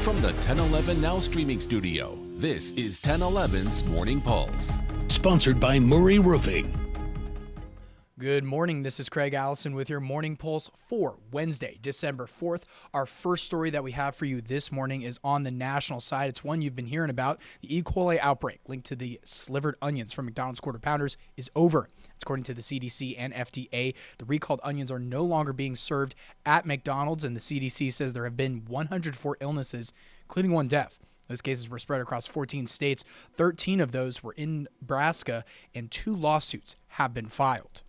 From the 1011 Now streaming studio, this is 1011's Morning Pulse. Sponsored by Murray Roofing. Good morning. This is Craig Allison with your Morning Pulse for Wednesday, December 4th. Our first story that we have for you this morning is on the national side. It's one you've been hearing about. The E. coli outbreak linked to the slivered onions from McDonald's Quarter Pounders is over. It's according to the CDC and FDA. The recalled onions are no longer being served at McDonald's, and the CDC says there have been 104 illnesses, including one death. Those cases were spread across 14 states. 13 of those were in Nebraska, and 2 lawsuits have been filed.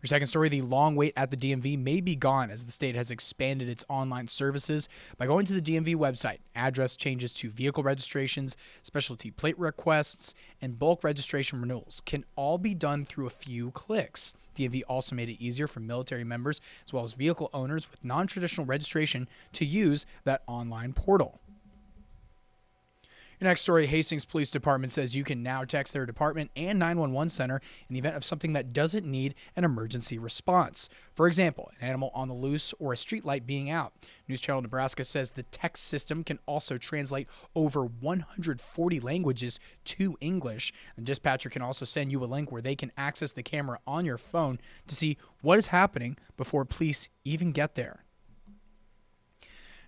Your second story, the long wait at the DMV may be gone as the state has expanded its online services. By going to the DMV website, address changes to vehicle registrations, specialty plate requests, and bulk registration renewals can all be done through a few clicks. DMV also made it easier for military members as well as vehicle owners with non-traditional registration to use that online portal. Your next story, Hastings Police Department says you can now text their department and 911 center in the event of something that doesn't need an emergency response. For example, an animal on the loose or a street light being out. News Channel Nebraska says the text system can also translate over 140 languages to English. The dispatcher can also send you a link where they can access the camera on your phone to see what is happening before police even get there.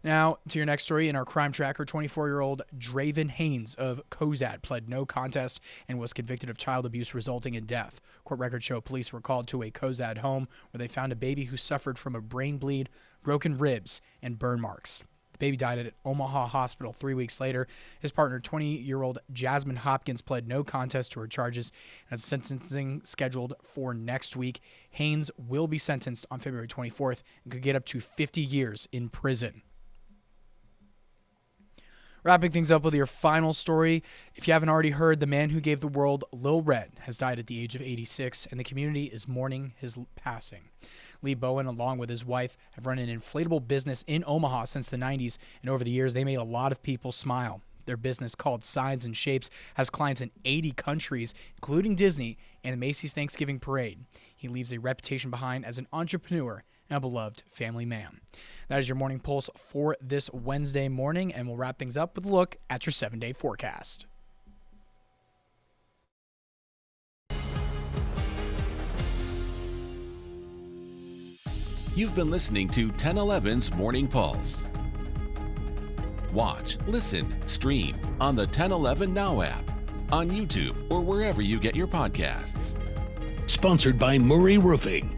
Now, to your next story in our crime tracker, 24-year-old Draven Haynes of Cozad pled no contest and was convicted of child abuse resulting in death. Court records show police were called to a Cozad home where they found a baby who suffered from a brain bleed, broken ribs, and burn marks. The baby died at Omaha Hospital 3 weeks later. His partner, 20-year-old Jasmine Hopkins, pled no contest to her charges and has sentencing scheduled for next week. Haynes will be sentenced on February 24th and could get up to 50 years in prison. Wrapping things up with your final story, if you haven't already heard, the man who gave the world Lil Red has died at the age of 86, and the community is mourning his passing. Lee Bowen, along with his wife, have run an inflatable business in Omaha since the 90s, and over the years, they made a lot of people smile. Their business, called Signs and Shapes, has clients in 80 countries, including Disney and the Macy's Thanksgiving Parade. He leaves a reputation behind as an entrepreneur and a beloved family man. That is your Morning Pulse for this Wednesday morning, and we'll wrap things up with a look at your 7-day forecast. You've been listening to 1011's Morning Pulse. Watch, listen, stream on the 1011 Now app, on YouTube, or wherever you get your podcasts. Sponsored by Murray Roofing.